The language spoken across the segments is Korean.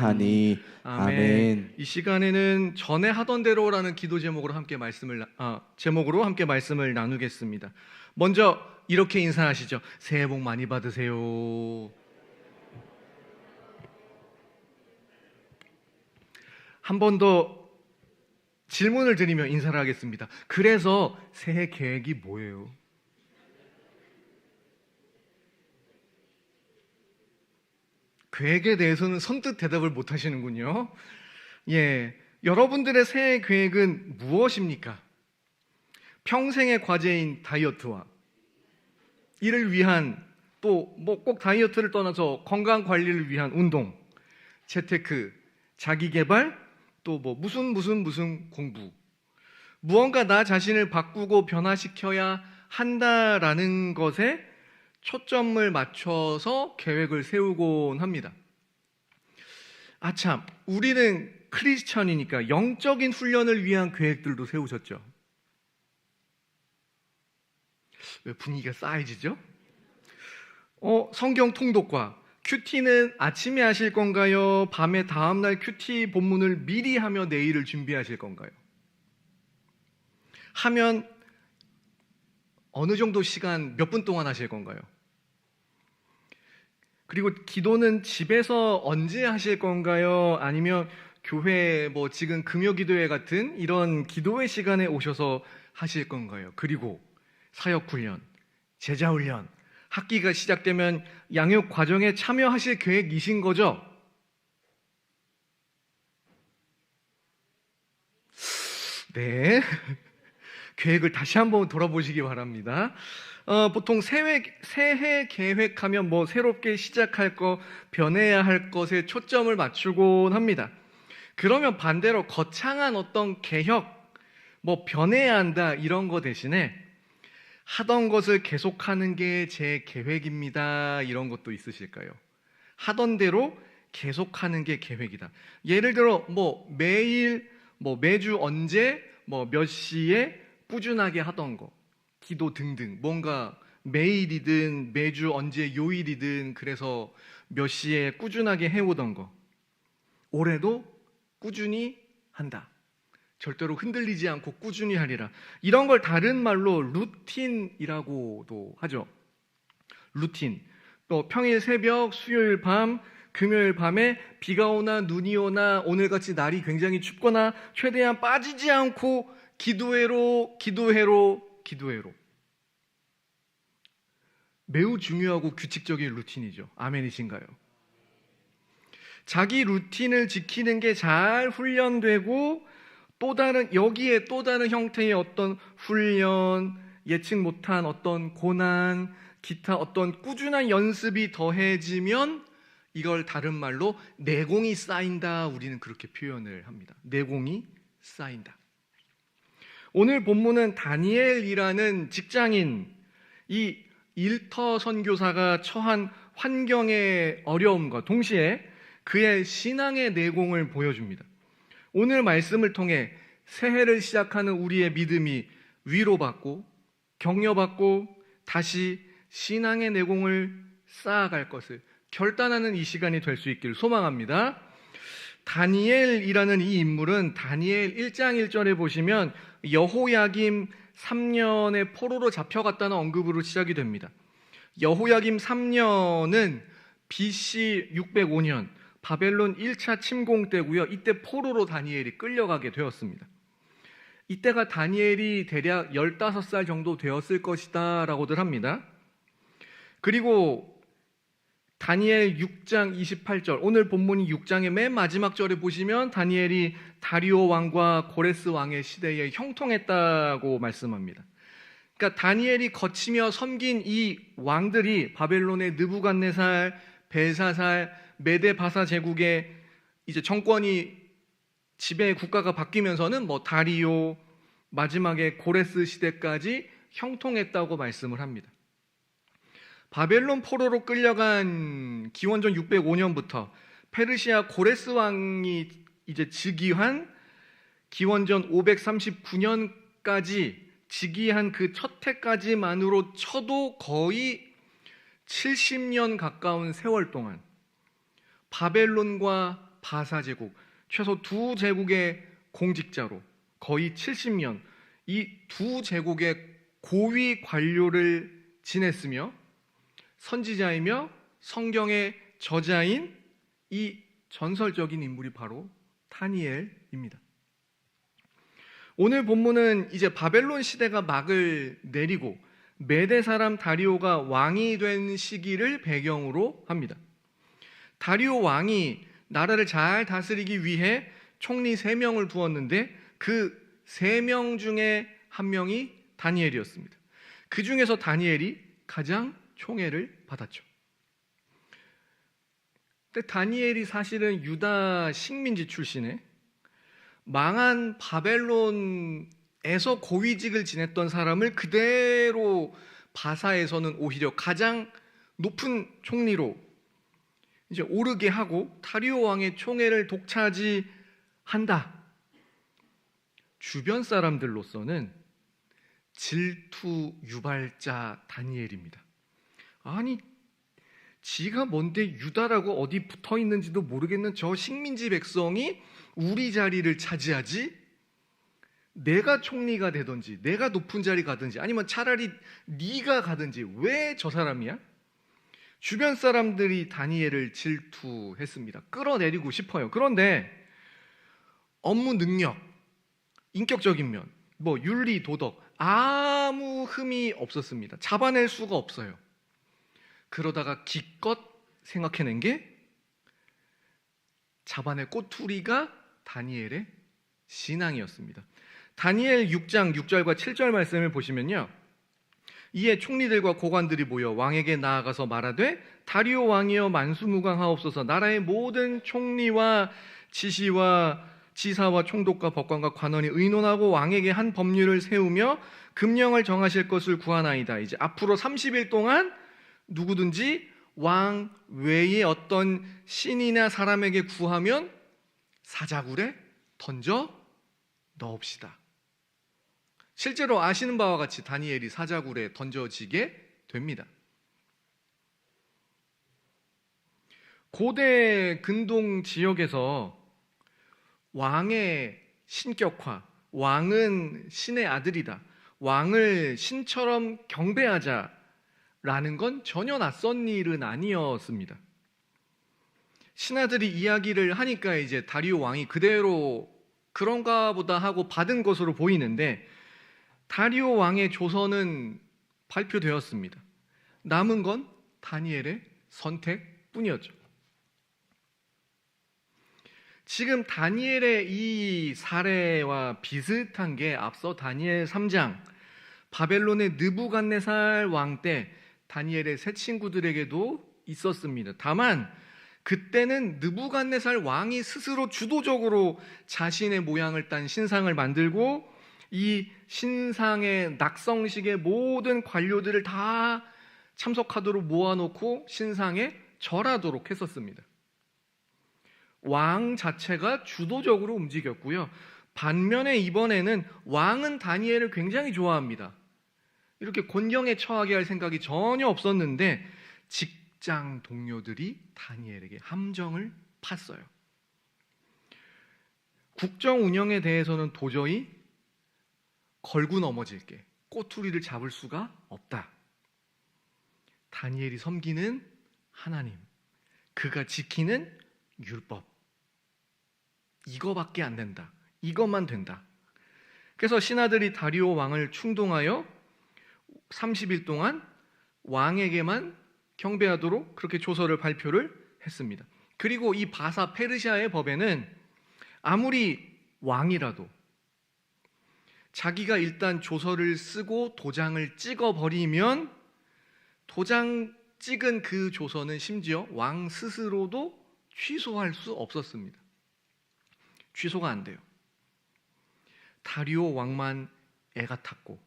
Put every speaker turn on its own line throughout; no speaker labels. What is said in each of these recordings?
하니. 아멘.
이 시간에는 전에 하던 대로라는 기도 제목으로 함께 말씀을 나누겠습니다. 먼저 이렇게 인사하시죠. 새해 복 많이 받으세요. 한 번 더 질문을 드리며 인사를 하겠습니다. 그래서 새해 계획이 뭐예요? 계획에 대해서는 선뜻 대답을 못 하시는군요. 여러분들의 새해 계획은 무엇입니까? 평생의 과제인 다이어트와 이를 위한, 또 뭐 꼭 다이어트를 떠나서 건강 관리를 위한 운동, 재테크, 자기 개발, 또 뭐 무슨 공부, 무언가 나 자신을 바꾸고 변화시켜야 한다라는 것에 초점을 맞춰서 계획을 세우곤 합니다. 아참, 우리는 크리스천이니까 영적인 훈련을 위한 계획들도 세우셨죠? 왜 분위기가 싸해지죠? 성경 통독과 큐티는 아침에 하실 건가요? 밤에 다음날 큐티 본문을 미리 하며 내일을 준비하실 건가요? 하면 어느 정도 시간, 몇 분 동안 하실 건가요? 그리고 기도는 집에서 언제 하실 건가요? 아니면 교회, 지금 금요기도회 같은 이런 기도회 시간에 오셔서 하실 건가요? 그리고 사역훈련, 제자훈련, 학기가 시작되면 양육 과정에 참여하실 계획이신 거죠? 네. 계획을 다시 한번 돌아보시기 바랍니다. 보통 새해 계획하면 새롭게 시작할 거, 변해야 할 것에 초점을 맞추곤 합니다. 그러면 반대로 거창한 어떤 개혁, 변해야 한다 이런 거 대신에 하던 것을 계속하는 게 제 계획입니다 이런 것도 있으실까요? 하던 대로 계속하는 게 계획이다. 예를 들어 매일, 매주 언제, 몇 시에 꾸준하게 하던 거, 기도 등등, 뭔가 매일이든 매주 언제 요일이든 그래서 몇 시에 꾸준하게 해오던 거, 올해도 꾸준히 한다. 절대로 흔들리지 않고 꾸준히 하리라. 이런 걸 다른 말로 루틴이라고도 하죠. 루틴. 또 평일 새벽, 수요일 밤, 금요일 밤에 비가 오나 눈이 오나 오늘같이 날이 굉장히 춥거나 최대한 빠지지 않고 기도회로 매우 중요하고 규칙적인 루틴이죠. 아멘이신가요? 자기 루틴을 지키는 게 잘 훈련되고 여기에 또 다른 형태의 어떤 훈련, 예측 못한 어떤 고난, 기타 어떤 꾸준한 연습이 더해지면 이걸 다른 말로 내공이 쌓인다, 우리는 그렇게 표현을 합니다. 내공이 쌓인다. 오늘 본문은 다니엘이라는 직장인, 이 일터 선교사가 처한 환경의 어려움과 동시에 그의 신앙의 내공을 보여줍니다. 오늘 말씀을 통해 새해를 시작하는 우리의 믿음이 위로받고 격려받고 다시 신앙의 내공을 쌓아갈 것을 결단하는 이 시간이 될 수 있기를 소망합니다. 다니엘이라는 이 인물은 다니엘 1장 1절에 보시면 여호야김 3년의 포로로 잡혀갔다는 언급으로 시작이 됩니다. 여호야김 3년은 BC 605년 바벨론 1차 침공 때고요. 이때 포로로 다니엘이 끌려가게 되었습니다. 이때가 다니엘이 대략 15살 정도 되었을 것이다 라고들 합니다. 그리고 다니엘 6장 28절, 오늘 본문이 6장의 맨 마지막 절에 보시면 다니엘이 다리오 왕과 고레스 왕의 시대에 형통했다고 말씀합니다. 그러니까 다니엘이 거치며 섬긴 이 왕들이 바벨론의 느부갓네살, 벨사살, 메데 바사 제국의 이제 정권이 지배 국가가 바뀌면서는 다리오, 마지막에 고레스 시대까지 형통했다고 말씀을 합니다. 바벨론 포로로 끌려간 기원전 605년부터 페르시아 고레스 왕이 이제 즉위한 기원전 539년까지 즉위한 그 첫 해까지만으로 쳐도 거의 70년 가까운 세월 동안 바벨론과 바사 제국, 최소 두 제국의 공직자로 거의 70년 이 두 제국의 고위 관료를 지냈으며 선지자이며 성경의 저자인 이 전설적인 인물이 바로 다니엘입니다. 오늘 본문은 이제 바벨론 시대가 막을 내리고 메대 사람 다리오가 왕이 된 시기를 배경으로 합니다. 다리오 왕이 나라를 잘 다스리기 위해 총리 3명을 두었는데 그 3명 중에 한 명이 다니엘이었습니다. 그 중에서 다니엘이 가장 총애를 받았죠. 근데 다니엘이 사실은 유다 식민지 출신에 망한 바벨론에서 고위직을 지냈던 사람을 그대로 바사에서는 오히려 가장 높은 총리로 이제 오르게 하고 다리오 왕의 총애를 독차지한다. 주변 사람들로서는 질투 유발자 다니엘입니다. 아니, 지가 뭔데 유다라고 어디 붙어 있는지도 모르겠는 저 식민지 백성이 우리 자리를 차지하지? 내가 총리가 되든지 내가 높은 자리 가든지 아니면 차라리 네가 가든지 왜 저 사람이야? 주변 사람들이 다니엘을 질투했습니다. 끌어내리고 싶어요. 그런데 업무 능력, 인격적인 면, 윤리, 도덕 아무 흠이 없었습니다. 잡아낼 수가 없어요. 그러다가 기껏 생각해낸 게 잡아낼 꼬투리가 다니엘의 신앙이었습니다. 다니엘 6장 6절과 7절 말씀을 보시면요, 이에 총리들과 고관들이 모여 왕에게 나아가서 말하되 다리오 왕이여 만수무강하옵소서. 나라의 모든 총리와 지사와 총독과 법관과 관원이 의논하고 왕에게 한 법률을 세우며 금령을 정하실 것을 구하나이다. 이제 앞으로 30일 동안 누구든지 왕 외에 어떤 신이나 사람에게 구하면 사자굴에 던져 넣읍시다. 실제로 아시는 바와 같이 다니엘이 사자굴에 던져지게 됩니다. 고대 근동 지역에서 왕의 신격화, 왕은 신의 아들이다, 왕을 신처럼 경배하자라는 건 전혀 낯선 일은 아니었습니다. 신하들이 이야기를 하니까 이제 다리오 왕이 그대로 그런가 보다 하고 받은 것으로 보이는데, 다리오 왕의 조서는 발표되었습니다. 남은 건 다니엘의 선택뿐이었죠. 지금 다니엘의 이 사례와 비슷한 게 앞서 다니엘 3장 바벨론의 느부갓네살 왕 때 다니엘의 세 친구들에게도 있었습니다. 다만 그때는 느부갓네살 왕이 스스로 주도적으로 자신의 모양을 딴 신상을 만들고 이 신상의 낙성식의 모든 관료들을 다 참석하도록 모아놓고 신상에 절하도록 했었습니다. 왕 자체가 주도적으로 움직였고요. 반면에 이번에는 왕은 다니엘을 굉장히 좋아합니다. 이렇게 곤경에 처하게 할 생각이 전혀 없었는데 직장 동료들이 다니엘에게 함정을 팠어요. 국정 운영에 대해서는 도저히 걸고 넘어질게, 꼬투리를 잡을 수가 없다. 다니엘이 섬기는 하나님, 그가 지키는 율법, 이거밖에 안 된다. 이것만 된다. 그래서 신하들이 다리오 왕을 충동하여 30일 동안 왕에게만 경배하도록 그렇게 조서를 발표를 했습니다. 그리고 이 바사 페르시아의 법에는 아무리 왕이라도 자기가 일단 조서를 쓰고 도장을 찍어버리면 도장 찍은 그 조서는 심지어 왕 스스로도 취소할 수 없었습니다. 취소가 안 돼요. 다리오 왕만 애가 탔고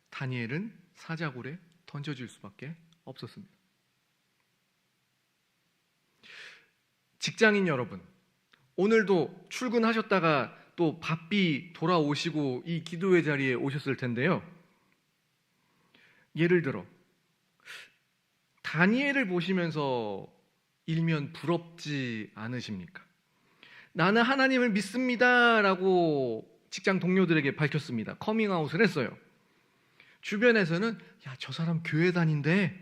다니엘은 사자굴에 던져질 수밖에 없었습니다. 직장인 여러분, 오늘도 출근하셨다가 또 바삐 돌아오시고 이 기도회 자리에 오셨을 텐데요. 예를 들어 다니엘을 보시면서 일면 부럽지 않으십니까? 나는 하나님을 믿습니다라고 직장 동료들에게 밝혔습니다. 커밍아웃을 했어요. 주변에서는 야, 저 사람 교회 다닌대.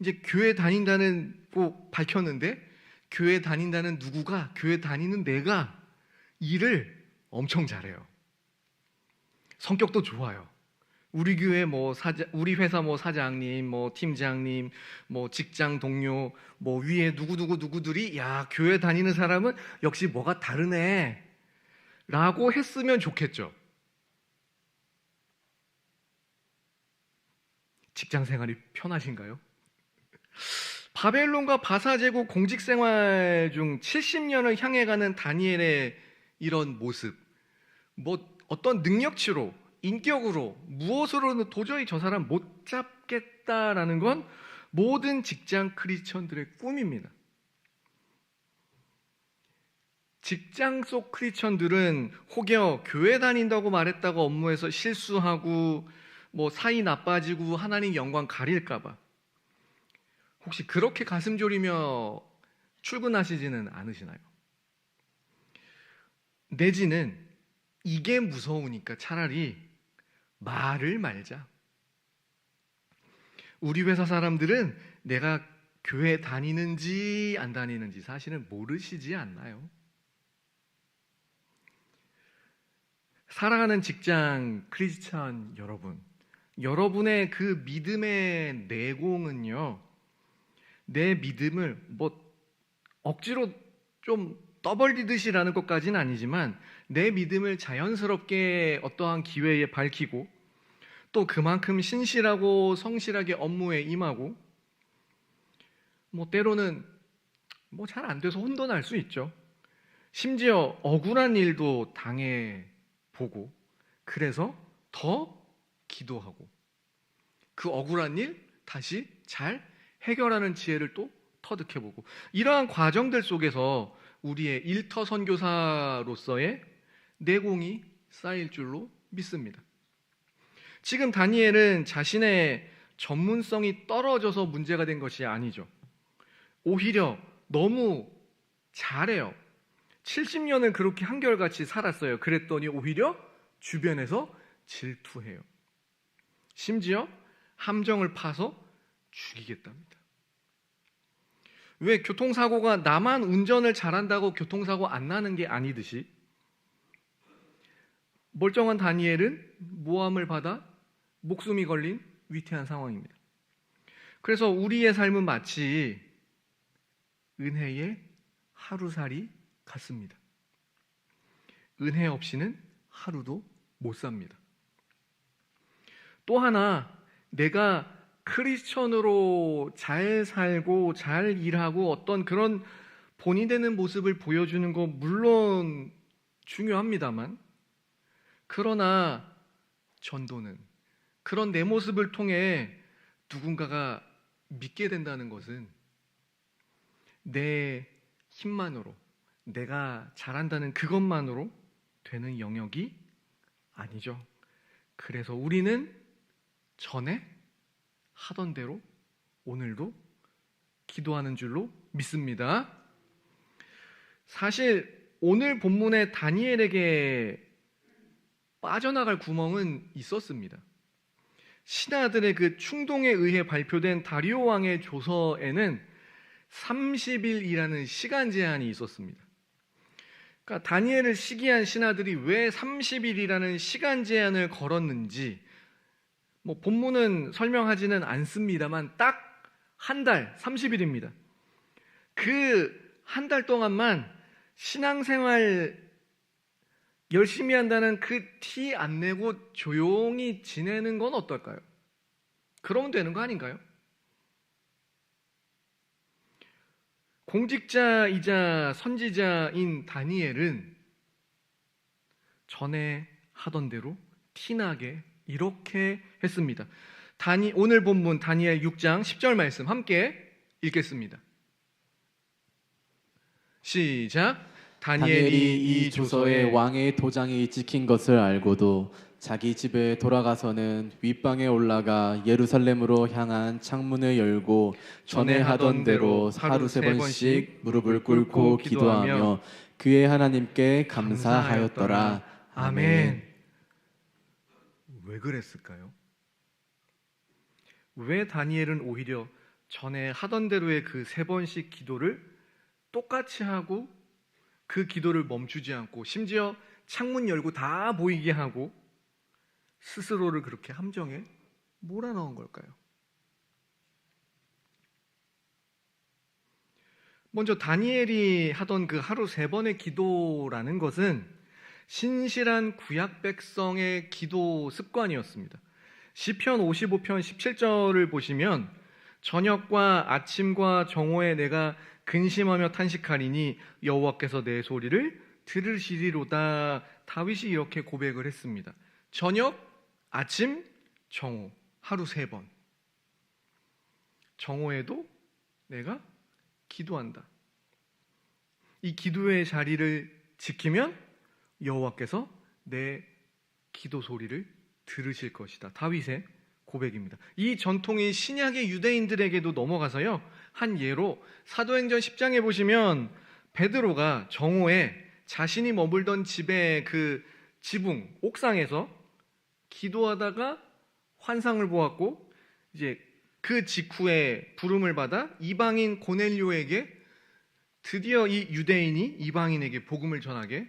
이제 교회 다닌다는 꼭 밝혔는데 교회 다닌다는 누구가 교회 다니는 내가 일을 엄청 잘해요. 성격도 좋아요. 우리 교회 우리 회사 사장님, 팀장님, 직장 동료, 위에 누구들이 야, 교회 다니는 사람은 역시 뭐가 다르네 라고 했으면 좋겠죠. 직장 생활이 편하신가요? 바벨론과 바사제국 공직 생활 중 70년을 향해 가는 다니엘의 이런 모습, 어떤 능력치로, 인격으로, 무엇으로는 도저히 저 사람 못 잡겠다라는 건 모든 직장 크리스천들의 꿈입니다. 직장 속 크리스천들은 혹여 교회 다닌다고 말했다고 업무에서 실수하고 사이 나빠지고 하나님 영광 가릴까봐 혹시 그렇게 가슴 졸이며 출근하시지는 않으시나요? 내지는 이게 무서우니까 차라리 말을 말자. 우리 회사 사람들은 내가 교회 다니는지 안 다니는지 사실은 모르시지 않나요? 사랑하는 직장 크리스찬 여러분, 여러분의 그 믿음의 내공은요, 내 믿음을 억지로 좀 떠벌리듯이라는 것까지는 아니지만 내 믿음을 자연스럽게 어떠한 기회에 밝히고 또 그만큼 신실하고 성실하게 업무에 임하고 때로는 잘 안 돼서 혼도 날 수 있죠. 심지어 억울한 일도 당해보고 그래서 더 기도하고 그 억울한 일 다시 잘 해결하는 지혜를 또 터득해보고 이러한 과정들 속에서 우리의 일터 선교사로서의 내공이 쌓일 줄로 믿습니다. 지금 다니엘은 자신의 전문성이 떨어져서 문제가 된 것이 아니죠. 오히려 너무 잘해요. 70년을 그렇게 한결같이 살았어요. 그랬더니 오히려 주변에서 질투해요. 심지어 함정을 파서 죽이겠답니다. 왜 교통사고가 나만 운전을 잘한다고 교통사고 안 나는 게 아니듯이 멀쩡한 다니엘은 모함을 받아 목숨이 걸린 위태한 상황입니다. 그래서 우리의 삶은 마치 은혜의 하루살이 같습니다. 은혜 없이는 하루도 못 삽니다. 또 하나 내가 크리스천으로 잘 살고 잘 일하고 어떤 그런 본이 되는 모습을 보여주는 거 물론 중요합니다만 그러나 전도는 그런 내 모습을 통해 누군가가 믿게 된다는 것은 내 힘만으로 내가 잘한다는 그것만으로 되는 영역이 아니죠. 그래서 우리는 전에 하던 대로 오늘도 기도하는 줄로 믿습니다. 사실 오늘 본문의 다니엘에게 빠져나갈 구멍은 있었습니다. 신하들의 그 충동에 의해 발표된 다리오 왕의 조서에는 30일이라는 시간 제한이 있었습니다. 그러니까 다니엘을 시기한 신하들이 왜 30일이라는 시간 제한을 걸었는지 본문은 설명하지는 않습니다만 딱 한 달, 30일입니다. 그 한 달 동안만 신앙생활 열심히 한다는 그 티 안 내고 조용히 지내는 건 어떨까요? 그러면 되는 거 아닌가요? 공직자이자 선지자인 다니엘은 전에 하던 대로 티나게 이렇게 했습니다. 오늘 본문 다니엘 6장 10절 말씀 함께 읽겠습니다. 시작.
다니엘이 이 조서에 왕의 도장이 찍힌 것을 알고도 자기 집에 돌아가서는 윗방에 올라가 예루살렘으로 향한 창문을 열고 전에 하던 대로 하루 3번씩 무릎을 꿇고 기도하며 그의 하나님께 감사하였더라. 아멘.
왜 그랬을까요? 왜 다니엘은 오히려 전에 하던 대로의 그 3번씩 기도를 똑같이 하고 그 기도를 멈추지 않고 심지어 창문 열고 다 보이게 하고 스스로를 그렇게 함정에 몰아넣은 걸까요? 먼저 다니엘이 하던 그 하루 3번의 기도라는 것은 신실한 구약 백성의 기도 습관이었습니다. 시편 55편 17절을 보시면 저녁과 아침과 정오에 내가 근심하며 탄식하리니 여호와께서 내 소리를 들으시리로다. 다윗이 이렇게 고백을 했습니다. 저녁, 아침, 정오, 하루 3번. 정오에도 내가 기도한다. 이 기도의 자리를 지키면 여호와께서 내 기도 소리를 들으실 것이다. 다윗의 고백입니다. 이 전통이 신약의 유대인들에게도 넘어가서요. 한 예로 사도행전 10장에 보시면 베드로가 정오에 자신이 머물던 집의 그 지붕 옥상에서 기도하다가 환상을 보았고 이제 그 직후에 부름을 받아 이방인 고넬료에게 드디어 이 유대인이 이방인에게 복음을 전하게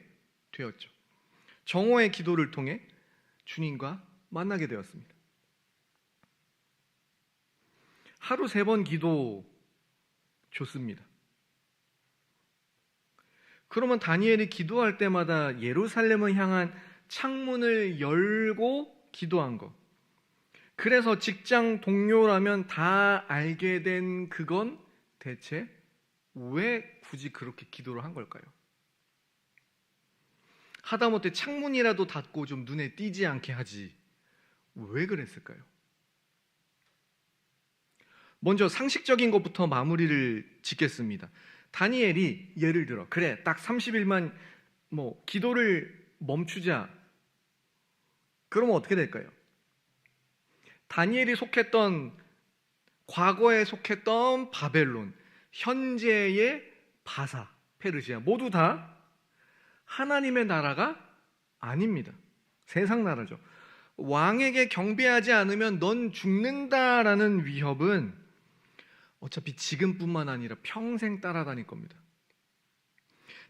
되었죠. 정오의 기도를 통해 주님과 만나게 되었습니다. 하루 3번 기도 좋습니다. 그러면 다니엘이 기도할 때마다 예루살렘을 향한 창문을 열고 기도한 것. 그래서 직장 동료라면 다 알게 된 그건 대체 왜 굳이 그렇게 기도를 한 걸까요? 하다못해 창문이라도 닫고 좀 눈에 띄지 않게 하지. 왜 그랬을까요? 먼저 상식적인 것부터 마무리를 짓겠습니다. 다니엘이 예를 들어 그래 딱 30일만 기도를 멈추자. 그러면 어떻게 될까요? 다니엘이 속했던 과거에 속했던 바벨론, 현재의 바사, 페르시아 모두 다 하나님의 나라가 아닙니다. 세상 나라죠. 왕에게 경배하지 않으면 넌 죽는다라는 위협은 어차피 지금뿐만 아니라 평생 따라다닐 겁니다.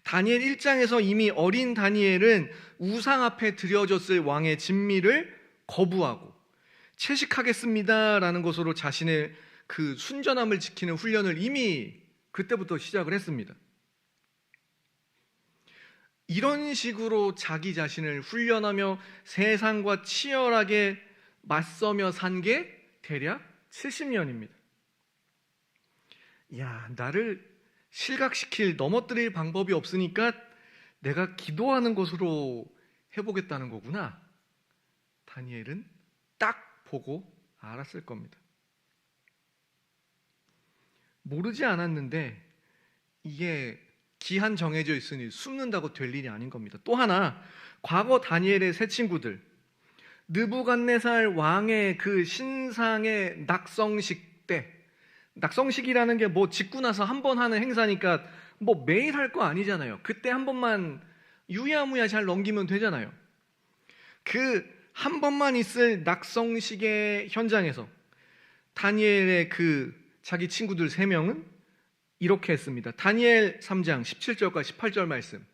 다니엘 1장에서 이미 어린 다니엘은 우상 앞에 드려졌을 왕의 진미를 거부하고 채식하겠습니다라는 것으로 자신의 그 순전함을 지키는 훈련을 이미 그때부터 시작을 했습니다. 이런 식으로 자기 자신을 훈련하며 세상과 치열하게 맞서며 산 게 대략 70년입니다. 나를 실각시킬, 넘어뜨릴 방법이 없으니까 내가 기도하는 것으로 해보겠다는 거구나. 다니엘은 딱 보고 알았을 겁니다. 모르지 않았는데 이게 기한 정해져 있으니 숨는다고 될 일이 아닌 겁니다. 또 하나, 과거 다니엘의 새 친구들, 느부갓네살 왕의 그 신상의 낙성식 때, 낙성식이라는 게 짓고 나서 한 번 하는 행사니까 매일 할 거 아니잖아요. 그때 한 번만 유야무야 잘 넘기면 되잖아요. 그 한 번만 있을 낙성식의 현장에서 다니엘의 그 자기 친구들 3명은 이렇게 했습니다. 다니엘 3장 17절과 18절 말씀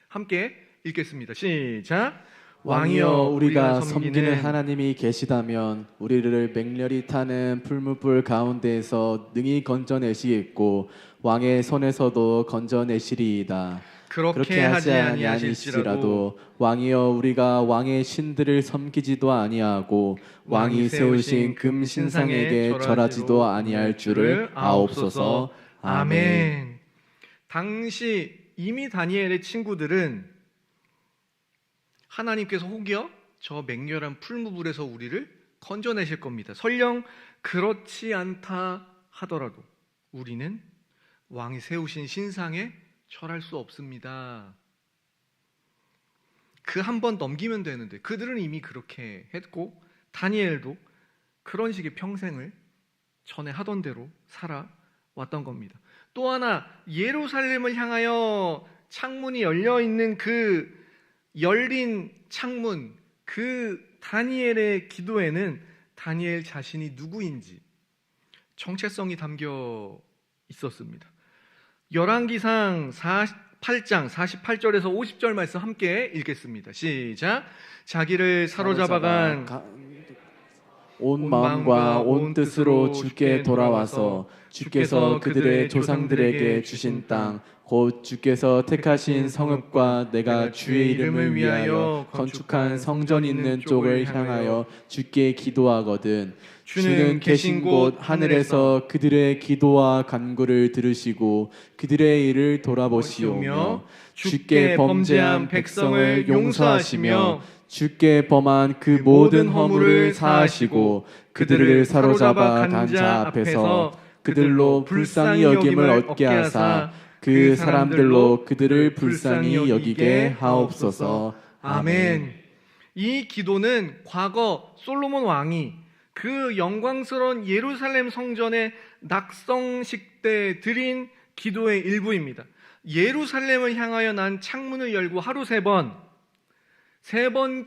함께 읽겠습니다. 시작.
왕이여 우리가 섬기는 하나님이 계시다면 우리를 맹렬히 타는 풀무불 가운데에서 능히 건져내시겠고 왕의 손에서도 건져내시리이다. 그렇게 하지 아니하실지라도 왕이여 우리가 왕의 신들을 섬기지도 아니하고 왕이 세우신 금 신상에게 절하지도 아니할 줄을 아옵소서. 아멘.
당시 이미 다니엘의 친구들은 하나님께서 혹여 저 맹렬한 풀무불에서 우리를 건져내실 겁니다. 설령 그렇지 않다 하더라도 우리는 왕이 세우신 신상에 절할 수 없습니다. 그 한 번 넘기면 되는데 그들은 이미 그렇게 했고 다니엘도 그런 식의 평생을 전에 하던 대로 살아왔던 겁니다. 또 하나, 예루살렘을 향하여 창문이 열려 있는 그 열린 창문, 그 다니엘의 기도에는 다니엘 자신이 누구인지 정체성이 담겨 있었습니다. 열왕기상 8장 48절에서 50절 말씀 함께 읽겠습니다. 시작. 자기를 사로잡아간
온 마음과 온 뜻으로 주께 돌아와서 주께서 그들의 조상들에게 주신 땅 곧 주께서 택하신 성읍과 내가 주의 이름을 위하여 건축한 성전 있는 쪽을 향하여 주께 기도하거든. 주는 계신 곳 하늘에서 그들의 기도와 간구를 들으시고 그들의 일을 돌아보시오며 주께 범죄한 백성을 용서하시며 주께 범한 그 모든 허물을 사하시고 그들을 사로잡아 간 자 앞에서 그들로 불쌍히 여김을 얻게 하사 그 사람들로 그들을 불쌍히 여기게 하옵소서.
아멘. 이 기도는 과거 솔로몬 왕이 그 영광스러운 예루살렘 성전의 낙성식 때 드린 기도의 일부입니다. 예루살렘을 향하여 난 창문을 열고 하루 3번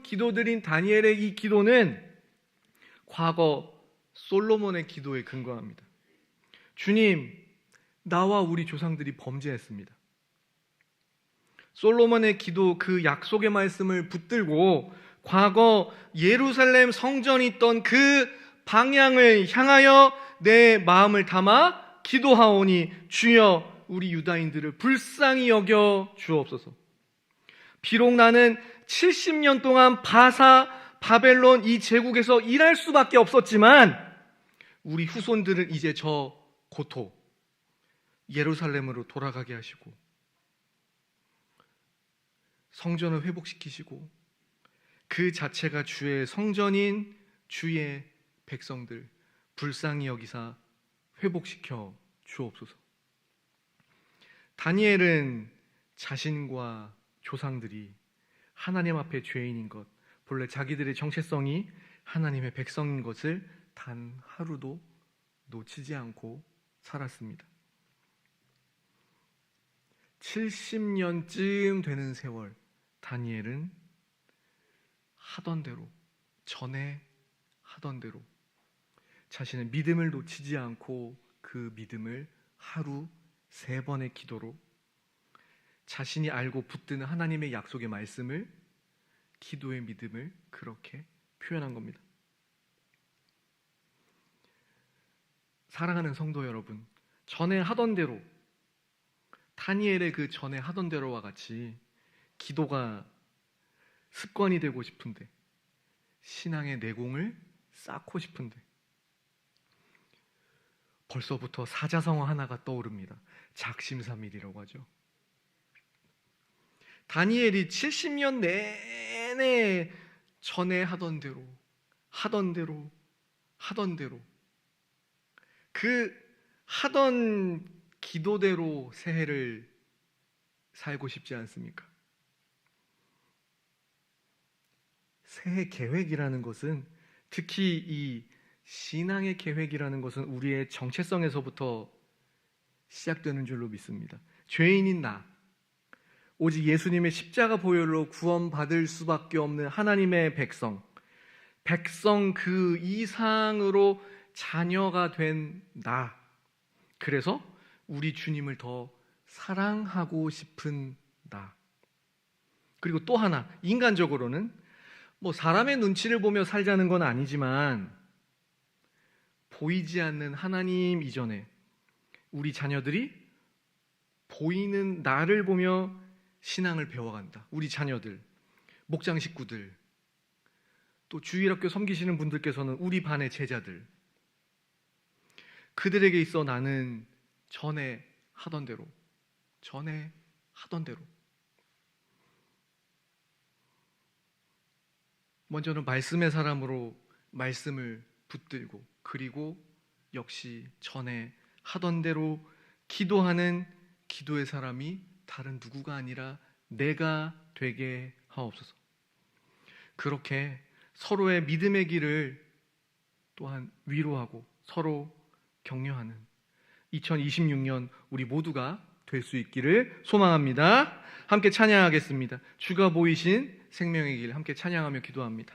기도드린 다니엘의 이 기도는 과거 솔로몬의 기도에 근거합니다. 주님, 나와 우리 조상들이 범죄했습니다. 솔로몬의 기도, 그 약속의 말씀을 붙들고 과거 예루살렘 성전이 있던 그 방향을 향하여 내 마음을 담아 기도하오니 주여 우리 유다인들을 불쌍히 여겨 주옵소서. 비록 나는 70년 동안 바벨론 이 제국에서 일할 수밖에 없었지만 우리 후손들은 이제 저 고토 예루살렘으로 돌아가게 하시고 성전을 회복시키시고 그 자체가 주의 성전인 주의 백성들 불쌍히 여기사 회복시켜 주옵소서. 다니엘은 자신과 조상들이 하나님 앞에 죄인인 것, 본래 자기들의 정체성이 하나님의 백성인 것을 단 하루도 놓치지 않고 살았습니다. 70년쯤 되는 세월 다니엘은 하던 대로, 전에 하던 대로 자신의 믿음을 놓치지 않고 그 믿음을 하루 3번의 기도로 자신이 알고 붙드는 하나님의 약속의 말씀을, 기도의 믿음을 그렇게 표현한 겁니다. 사랑하는 성도 여러분, 전에 하던 대로, 다니엘의 그 전에 하던 대로와 같이 기도가 습관이 되고 싶은데, 신앙의 내공을 쌓고 싶은데 벌써부터 사자성어 하나가 떠오릅니다. 작심삼일이라고 하죠. 다니엘이 70년 내내 전에 하던 대로 그 하던 기도대로 새해를 살고 싶지 않습니까? 새해 계획이라는 것은, 특히 이 신앙의 계획이라는 것은 우리의 정체성에서부터 시작되는 줄로 믿습니다. 죄인인 나, 오직 예수님의 십자가 보혈로 구원받을 수밖에 없는 하나님의 백성 그 이상으로 자녀가 된 나, 그래서 우리 주님을 더 사랑하고 싶은 나. 그리고 또 하나, 인간적으로는 사람의 눈치를 보며 살자는 건 아니지만 보이지 않는 하나님 이전에 우리 자녀들이 보이는 나를 보며 신앙을 배워간다. 우리 자녀들, 목장 식구들, 또 주일학교 섬기시는 분들께서는 우리 반의 제자들, 그들에게 있어 나는 전에 하던 대로 먼저는 말씀의 사람으로 말씀을 붙들고, 그리고 역시 전에 하던 대로 기도하는 기도의 사람이 다른 누구가 아니라 내가 되게 하옵소서. 그렇게 서로의 믿음의 길을 또한 위로하고 서로 격려하는 2026년 우리 모두가 될 수 있기를 소망합니다. 함께 찬양하겠습니다. 주가 보이신 생명의 길 함께 찬양하며 기도합니다.